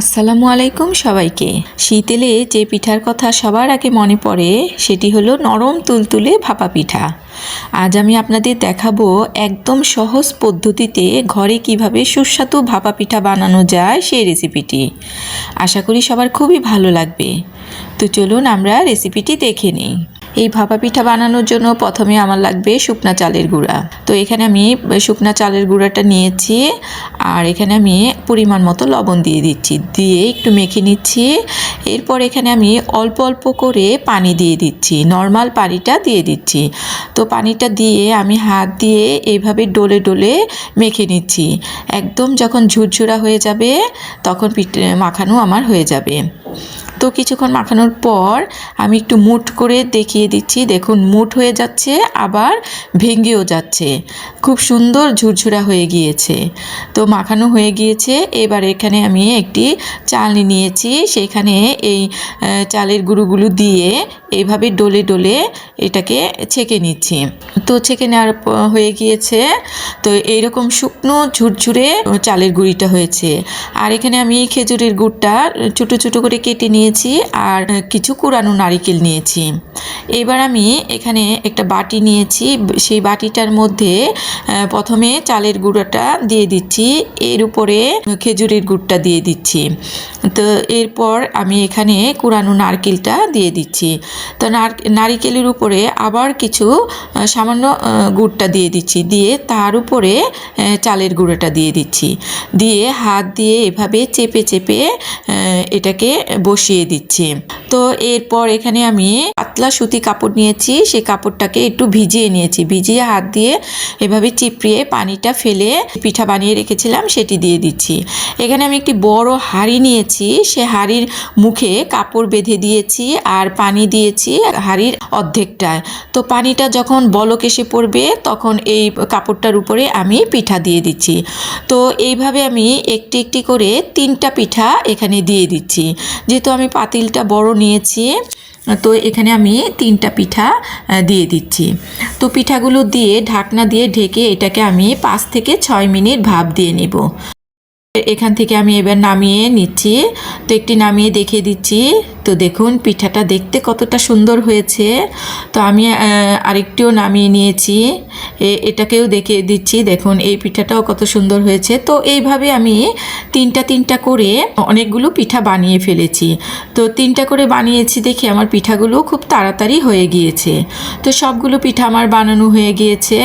আসসালামু আলাইকুম সবাইকে। শীত এলে যে পিঠার কথা সবার আগে মনে পড়ে সেটি হলো নরম তুলতুলে ভাপা পিঠা। আজ আমি আপনাদের দেখাবো একদম সহজ পদ্ধতিতে ঘরে কিভাবে সুস্বাদু ভাপা পিঠা বানানো যায় সেই রেসিপিটি। আশা করি সবার খুবই ভালো লাগবে। তো চলুন আমরা রেসিপিটি দেখে নিই। এই ভাপা পিঠা বানানোর জন্য প্রথমে আমার লাগবে শুকনা চালের গুঁড়া। তো এখানে আমি শুকনা চালের গুঁড়াটা নিয়েছি, আর এখানে আমি পরিমাণ মতো লবণ দিয়ে দিচ্ছি, দিয়ে একটু মেখে নিচ্ছি। এরপর এখানে আমি অল্প অল্প করে পানি দিয়ে দিচ্ছি, নর্মাল পানিটা দিয়ে দিচ্ছি। তো পানিটা দিয়ে আমি হাত দিয়ে এইভাবে ডলে ডলে মেখে নিচ্ছি। একদম যখন ঝুরঝুরা হয়ে যাবে তখন মাখানো আমার হয়ে যাবে। তো কিছুক্ষণ মাখানোর পর আমি একটু মুঠ করে দেখিয়ে দিচ্ছি, দেখুন মুঠ হয়ে যাচ্ছে, আবার ভেঙেও যাচ্ছে, খুব সুন্দর ঝুরঝুরা হয়ে গিয়েছে। তো মাখানো হয়ে গিয়েছে। এবার এখানে আমি একটি চালনি নিয়েছি, সেখানে এই চালের গুঁড়োগুলো দিয়ে এইভাবে ডলে ডলে এটাকে ছেঁকে নিচ্ছি। তো ছেঁকে নেওয়ার হয়ে গিয়েছে। তো এইরকম শুকনো ঝুরঝুরে চালের গুঁড়িটা হয়েছে। আর এখানে আমি খেজুরের গুড়টা ছোটো ছোটো করে কেটে নিয়েছি, আর কিছু কুড়ানো নারিকেল নিয়েছি। এবার আমি এখানে একটা বাটি নিয়েছি, সেই বাটিটার মধ্যে প্রথমে চালের গুঁড়োটা দিয়ে দিচ্ছি, এর উপরে খেজুরের গুড়টা দিয়ে দিচ্ছি। তো এরপর আমি এখানে কুড়ানো নারকেলটা দিয়ে দিচ্ছি। তো নারিকেলের উপরে আবার কিছু সামান্য গুড়টা দিয়ে দিচ্ছি, দিয়ে তার উপরে চালের গুঁড়োটা দিয়ে দিচ্ছি, দিয়ে হাত দিয়ে এভাবে চেপে চেপে এটাকে বসিয়ে দিচ্ছি। তো এরপর এখানে আমি পাতলা সুতি কাপড় নিয়েছি, সেই কাপড়টাকে একটু ভিজিয়ে নিয়েছি, ভিজিয়ে হাত দিয়ে এভাবে চিপড়িয়ে পানিটা ফেলে পিঠা বানিয়ে রেখেছিলাম সেটি দিয়ে দিচ্ছি। এখানে আমি একটি বড় হাঁড়ি নিয়েছি, সে হাঁড়ির মুখে কাপড় বেঁধে দিয়েছি আর পানি দিয়েছি হাঁড়ির অর্ধেকটায়। তো পানিটা যখন বলক এসে পড়বে তখন এই কাপড়টার উপরে আমি পিঠা দিয়ে দিচ্ছি। তো এইভাবে আমি একটি একটি করে 3টা পিঠা এখানে দিয়ে দিচ্ছি, যেহেতু আমি পাতিলটা বড় নিয়েছি। তো এখানে আমি 3টা পিঠা দিয়ে দিচ্ছি। তো পিঠাগুলো দিয়ে ঢাকনা দিয়ে ঢেকে এটাকে আমি 5 থেকে 6 মিনিট ভাপ দিয়ে নেব। এখান থেকে আমি এবার নামিয়ে নিচ্ছি। তো একটি নামিয়ে দেখিয়ে দিচ্ছি। তো দেখুন পিঠাটা দেখতে কতটা সুন্দর হয়েছে। তো আমি আরেকটিও নামিয়ে নিয়েছি, এটাকেও দেখিয়ে দিচ্ছি, দেখুন এই পিঠাটাও কত সুন্দর হয়েছে। তো এইভাবে আমি 3টা করে অনেকগুলো পিঠা বানিয়ে ফেলেছি। তো 3টা করে বানিয়েছি দেখে আমার পিঠাগুলো খুব তাড়াতাড়ি হয়ে গিয়েছে। তো সবগুলো পিঠা আমার বানানো হয়ে গিয়েছে।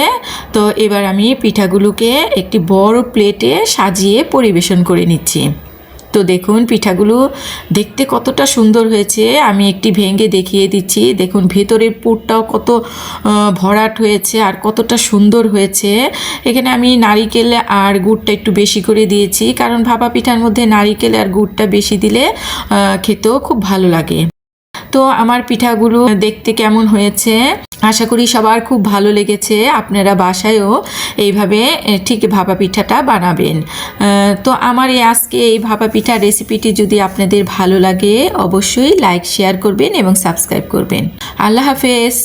তো এবার আমি পিঠাগুলোকে একটি বড় প্লেটে সাজিয়ে পরিবেশন করে নিচ্ছি। তো দেখুন পিঠাগুলো দেখতে কতটা সুন্দর হয়েছে, আমি একটি ভেঙে দেখিয়ে দিচ্ছি। দেখুন ভেতরের পুরটাও কত ভরাট হয়েছে আর কতটা সুন্দর হয়েছে। এখানে আমি নারিকেল আর গুড়টা একটু বেশি করে দিয়েছি, কারণ ভাপা পিঠার মধ্যে নারিকেল আর গুড়টা বেশি দিলে খেতেও খুব ভালো লাগে। তো আমার পিঠাগুলো দেখতে কেমন হয়েছে আশা করি সবার খুব ভালো লেগেছে। আপনারা বাসায়ও এইভাবে ঠিক ভাপা পিঠাটা বানাবেন। তো আমার আজকে এই ভাপা পিঠার রেসিপিটি যদি আপনাদের ভালো লাগে অবশ্যই লাইক শেয়ার করবেন এবং সাবস্ক্রাইব করবেন। আল্লাহ হাফেজ।